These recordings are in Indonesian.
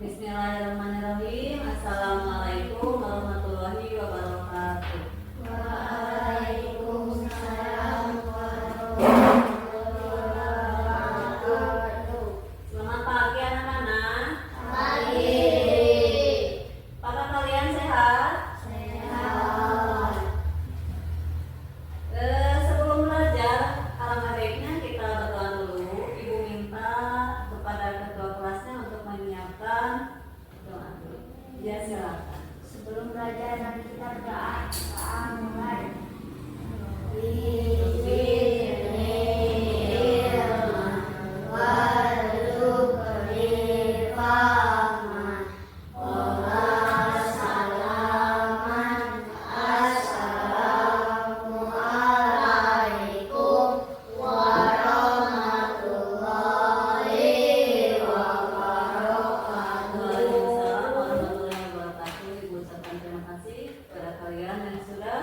Bismillahirrahmanirrahim. Assalamualaikum warahmatullahi wabarakatuh. Waalaikumsalam warahmatullahi wabarakatuh. Selamat pagi anak-anak. Pagi. Apakah kalian sehat? Sehat. Sebelum belajar, alangkah baiknya kita berdoa dulu. Ibu minta kepada ketua kelasnya untuk menyiapkan doa dulu. Ya, silakan. Sebelum belajar nanti kita berdoa. Mulai. Waalaikumsalam warahmatullahi wabarakatuh. Ibu ucapkan terima kasih kepada kalian yang sudah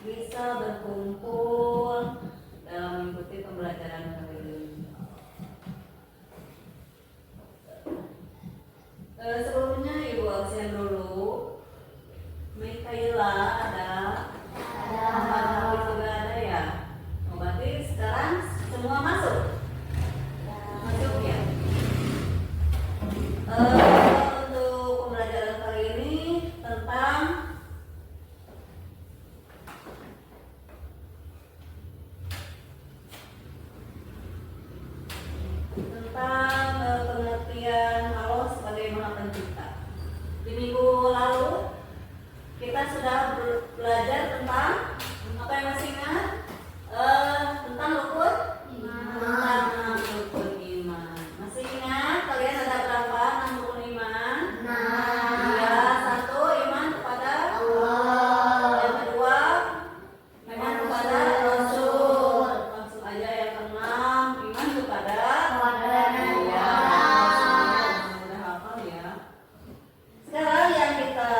bisa berkumpul dalam mengikuti pembelajaran kali ini. Sebelumnya Ibu absen dulu. Mikaela ada, Muhammad Hafiz juga ada ya. Oh, berarti sekarang semua masuk. Masuk ya. Untuk pembelajaran kali ini tentang pengertian Allah sebagai Maha Pencipta. Di minggu lalu kita sudah belajar tentang apa yang masih ingat? Tentang rukun tentang rukun iman. Masih ingat kalian ada berapa 6 rukun iman? Ya, 1 iman kepada Allah. Yang kedua iman kepada Rasul. Langsung aja yang keenam iman kepada ya, udah hafal ya. Sekarang yang kita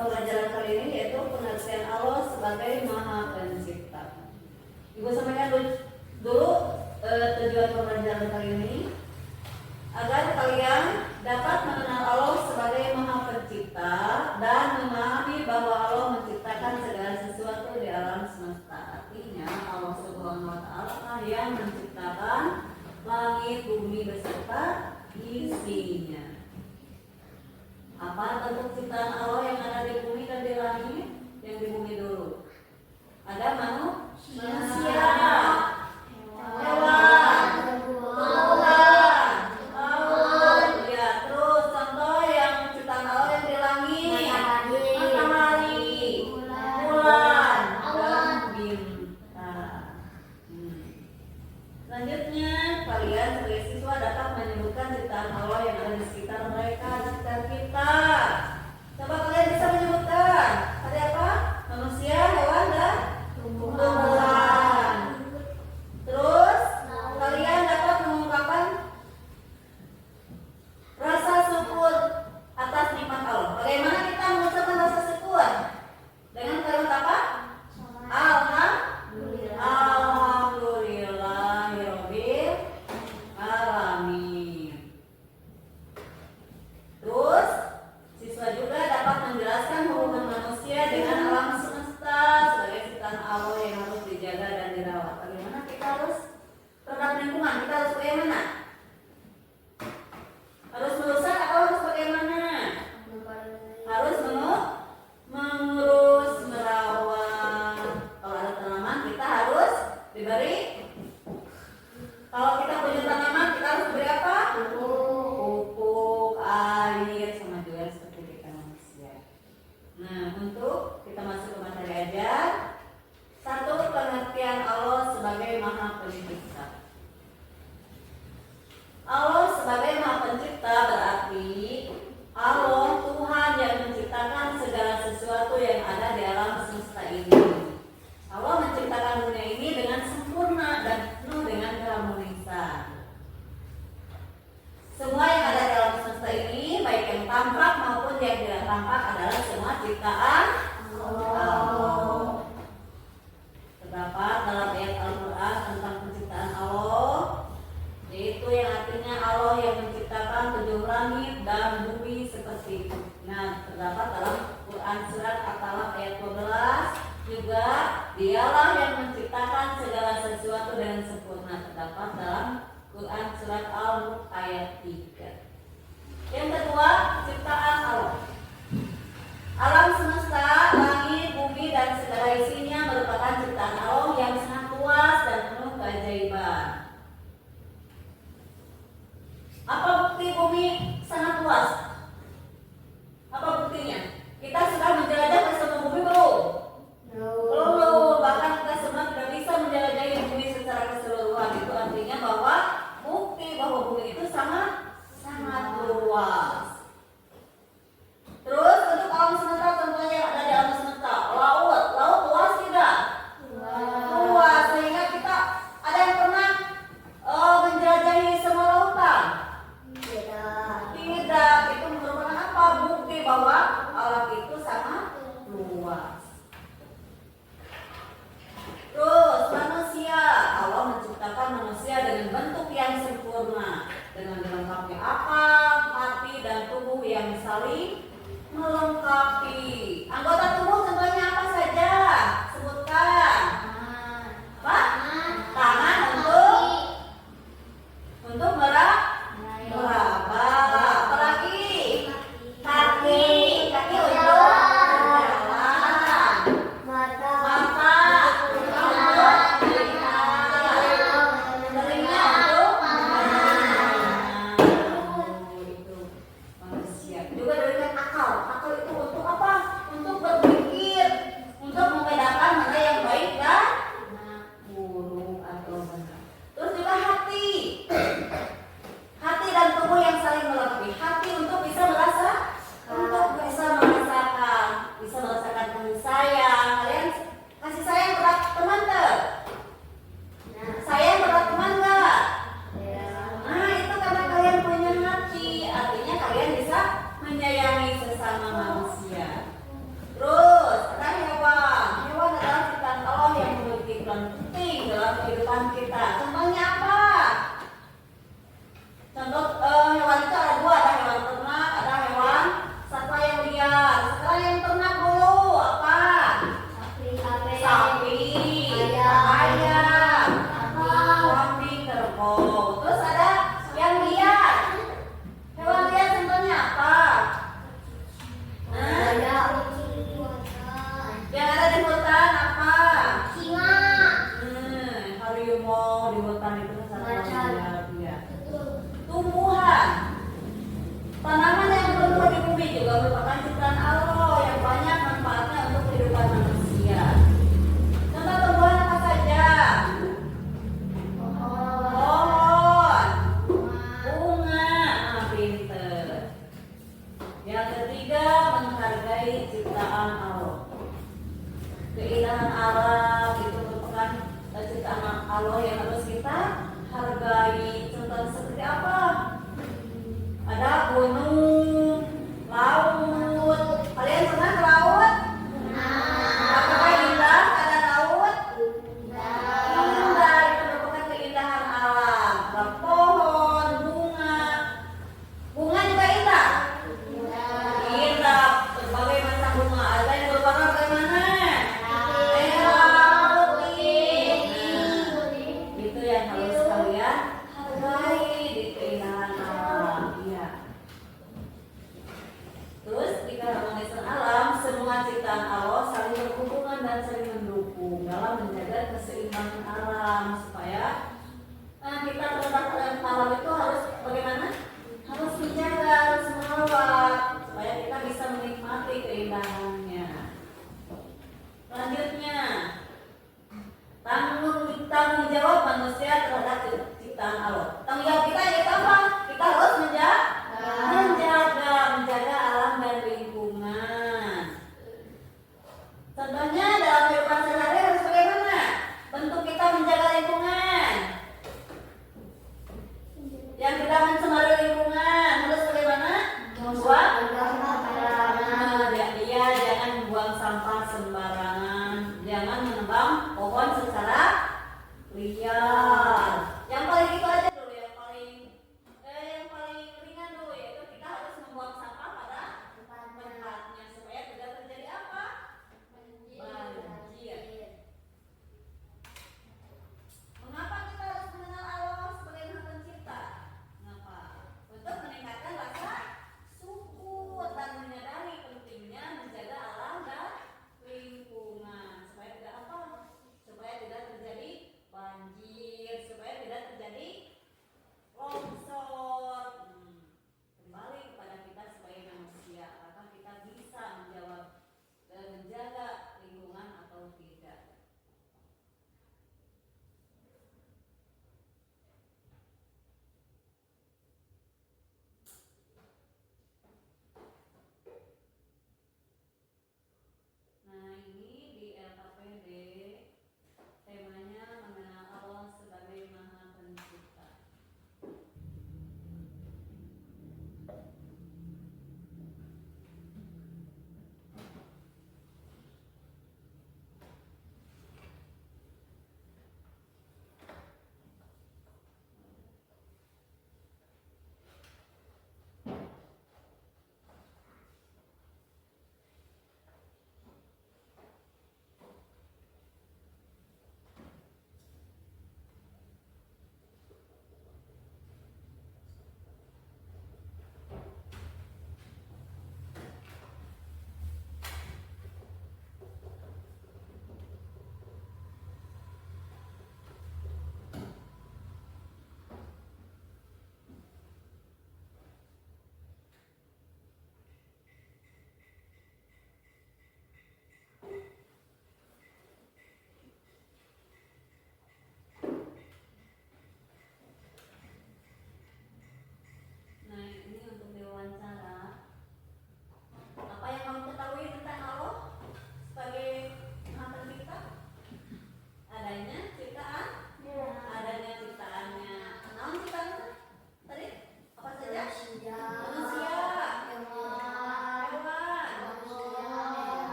pelajaran kali ini yaitu pengertian Allah sebagai Maha Pencipta. Ibu sampaikan dulu tujuan pembelajaran kali ini agar kalian dapat mengenal Allah sebagai Maha Pencipta dan memahami bahwa Allah menciptakan segala sesuatu di alam semesta. Artinya Allah Subhanahu wa Ta'ala yang menciptakan langit, bumi beserta isinya. Apa bentuk ciptaan Allah yang ada di bumi dan di langit? Yang di bumi dulu. Ada manusia, hewan, tumbuhan, laut. Ya, terus contoh yang ciptaan Allah yang di langit. Matahari, bulan, dan bintang. Selanjutnya, kalian sebagai siswa dapat menyebutkan ciptaan Allah yang ada di sekitar mereka, di sekitar kita. Coba kalian bisa menyebutkan. Ada apa? Manusia, hewan, dan tumbuhan. Terus, kalian dapat mengungkapkan rasa syukur atas nikmat Allah. Bagaimana kita mengucapkan rasa syukur? Dengan kalimat apa? Alhamdulillahirabbil alamin. Terus siswa juga dapat menjelaskan hubungan manusia dengan alam semesta sebagai ciptaan Allah yang harus dijaga dan dirawat. Bagaimana kita harus terhadap lingkungan? Kita harus bagaimana? Harus merusak atau harus bagaimana? Harus mengurus, merawat. Kalau ada tanaman kita harus diberi. Kalau kita punya tanaman kita harus beri apa? Pupuk, air, sama juga seperti kita manusia. Nah, untuk kita masuk ke materi ajar. 1. Pengertian Allah sebagai Maha Pencipta. Allah sebagai Maha Pencipta berarti Allah Tuhan yang menciptakan segala sesuatu yang ada di alam semesta ini. Allah menciptakan dunia ini dengan sempurna dan penuh dengan keharmonisan. Semua yang ada di alam semesta ini, baik yang tampak maupun yang tidak tampak, adalah semua ciptaan Allah. Terdapat dalam ayat Al-Quran tentang penciptaan Allah, yaitu yang artinya Allah yang menciptakan tujuh langit dan bumi seperti itu. Nah, terdapat dalam Quran surat At-Talaq ayat 12 juga, dialah yang menciptakan segala sesuatu dengan sempurna. Terdapat dalam Quran surat Al-Mulk ayat 3. Yang kedua, ciptaan Allah. Alam semesta, langit, bumi dan segala isinya merupakan ciptaan Allah yang sangat luas dan penuh keajaiban. Apa bukti bumi sangat luas? Apa buktinya? Kita sudah menjelajah ke semua bumi belum? Belum. Bahkan kita semua tidak bisa menjelajahi bumi secara keseluruhan. Itu artinya bahwa bukti bahwa bumi itu sangat luas. Terus untuk alam semesta, contohnya yang ada di alam semesta, laut luas tidak? Luas, sehingga kita ada yang pernah menjelajahi semua lautan? Tidak. Itu merupakan apa? Bukti bahwa alam itu sangat luas. Terus manusia, Allah menciptakan manusia dengan bentuk yang sempurna, dengan dilengkapi akal, hati dan tubuh yang saling melengkapi. Anggota tubuh contohnya apa saja? Sebutkan. Apa? Tangan untuk meraba. Apalagi? Kaki untuk berjalan. Mata untuk melihat. Telinga untuk itu manusia. Juga dari akal. Akal itu untuk apa? Untuk berpikir, untuk membedakan mana yang baik dan buruk atau benar. Terus juga hati. Hati dan tubuh yang saling melengkapi. Hati untuk bisa merasakan, bisa merasakan kasih sayang. Kalian kasih sayang berat teman nggak? Sayang berat teman nggak? Nah, itu karena kalian punya hati, artinya kalian bisa menyayangi sesama manusia. Terus ada hewan. Hewan adalah ciptaan Allah yang memiliki peran penting dalam kehidupan kita. Contohnya apa? Contoh hewan itu ada dua, ada hewan ternak, ada hewan satwa yang liar. Sekarang yang ternak dulu apa? Sapi, ayam, kambing, kerbau. Terus ada yang liar. Hewan liar contohnya apa? Yang ada di hutan apa? Harimau di hutan itu satwa liar. Ya. Tumbuhan. Tanaman yang bertumbuh di bumi juga merupakan ciptaan Allah yang banyak manfaatnya untuk kehidupan manusia. Contoh tumbuhan apa saja? Pohon, bunga, pinter. Yang ketiga, menghargai ciptaan Allah. Keindahan alam itu merupakan ciptaan Allah yang harus kita hargai. Contoh seperti apa? Ada gunung, laut. Kalian pernah ke laut? Apakah indah keadaan laut? Indah, itu merupakan keindahan alam. Ada pohon, bunga. Bunga juga indah. Indah, berbagai macam bunga. Ada yang berwarna bagaimana? Merah, putih. Itu yang harus kalian hargai di keindahan alam. Iya. Terus di keharmonisan alam, semua ciptaan Allah saling berhubungan dan saling mendukung dalam menjaga keseimbangan alam supaya kita terhadap alam itu harus bagaimana? Harus dijaga, harus merawat supaya kita bisa menikmati keindahannya. Selanjutnya, tanggung jawab manusia terhadap ciptaan Allah. Tanggung jawab kita yaitu apa? Kita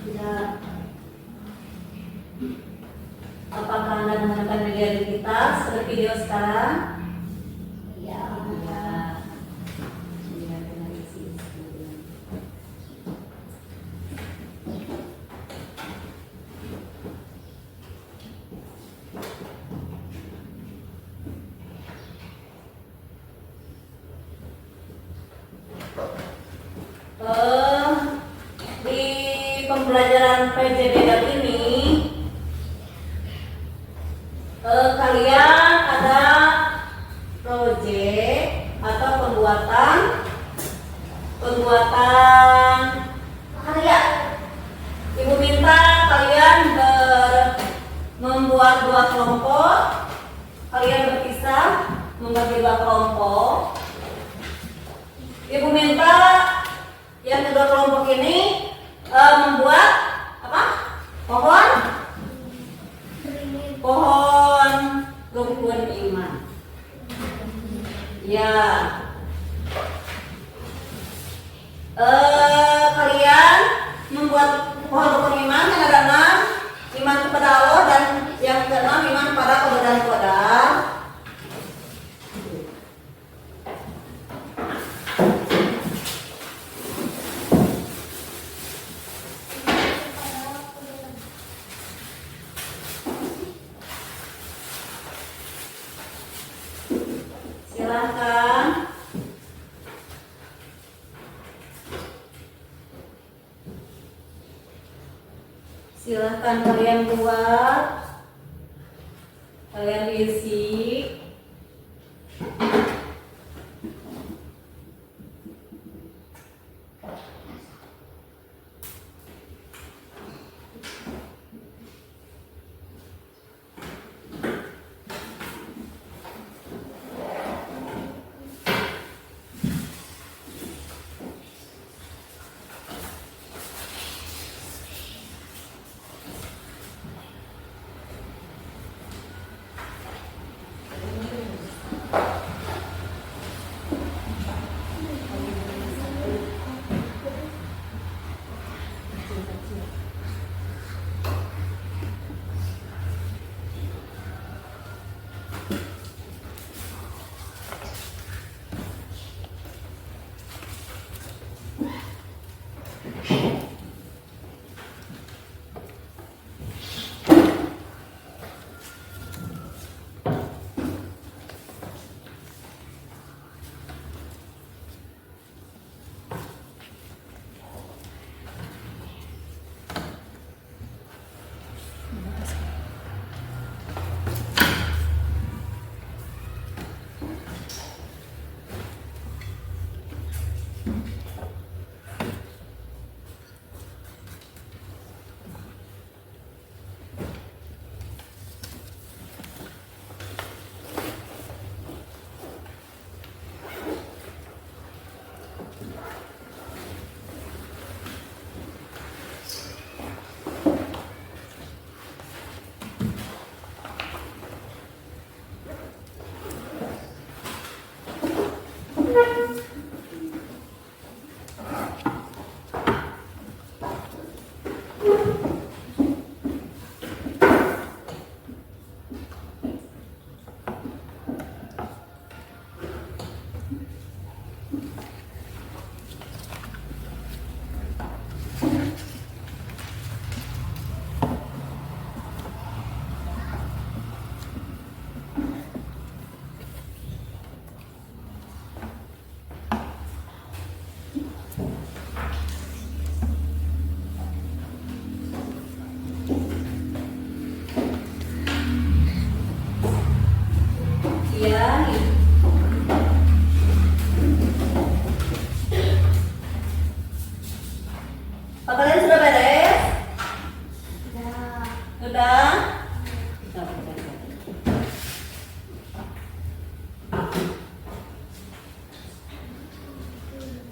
Tidak. Apakah Anda menggunakan media digital seperti video sekarang? Iya. Ya. Iya, dengan isi. Di pembelajaran PJDL ini kalian ada proyek atau pembuatan karya. Ibu minta kalian membuat 2 kelompok. Kalian berpisah membagi 2 kelompok. Ibu minta yang kedua kelompok ini membuat apa? Pohon rukun iman. Ya. Kalian membuat pohon rukun iman yang ada 6, iman kepada Allah, dan yang ke-6 iman pada qadar. Silahkan kalian buat, kalian isi.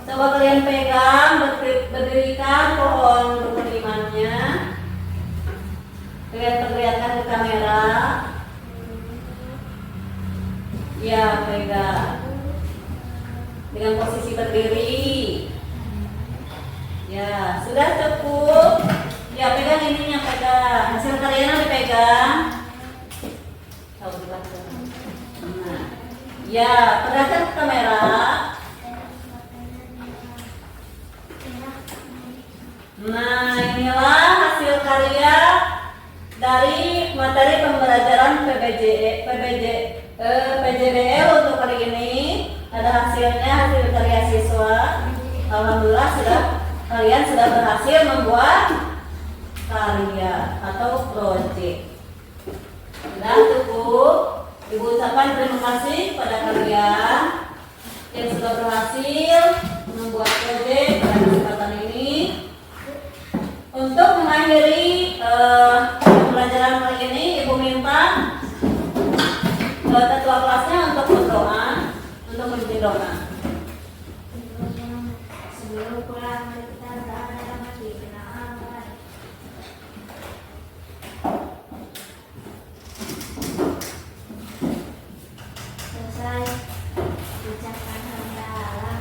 Coba kalian pegang, berdirikan pohon rukun imannya. Kalian perlihatkan ke kamera. Ya, pegang. Dengan posisi berdiri. Ya, sudah cukup. Ya pegang ininya, pegang hasil karyanya dipegang. Tahu dibaca. Nah, ya perhatikan ke kamera. Nah inilah hasil karya dari materi pembelajaran PJBL untuk kali ini. Ada hasilnya, hasil karya siswa. Alhamdulillah kalian sudah berhasil membuat karya atau proyek. Sudah cukup. Ibu ucapkan terima kasih pada kalian yang sudah berhasil membuat proyek pada kesempatan ini. Untuk mengakhiri pembelajaran kali ini, Ibu minta ketua kelasnya untuk berdoa, untuk memimpin doa. Sebelum pulang mari kita berdoa dalam hati kita aman. Selesai ucapkan hamdalah.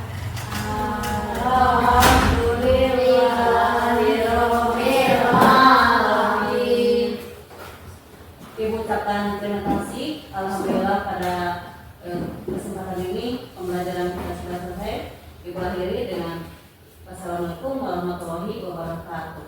Ibu ucapkan terima kasih. Alhamdulillah pada kesempatan ini pembelajaran kita sudah selesai. Ibu akhiri dengan wassalamualaikum warahmatullahi wabarakatuh.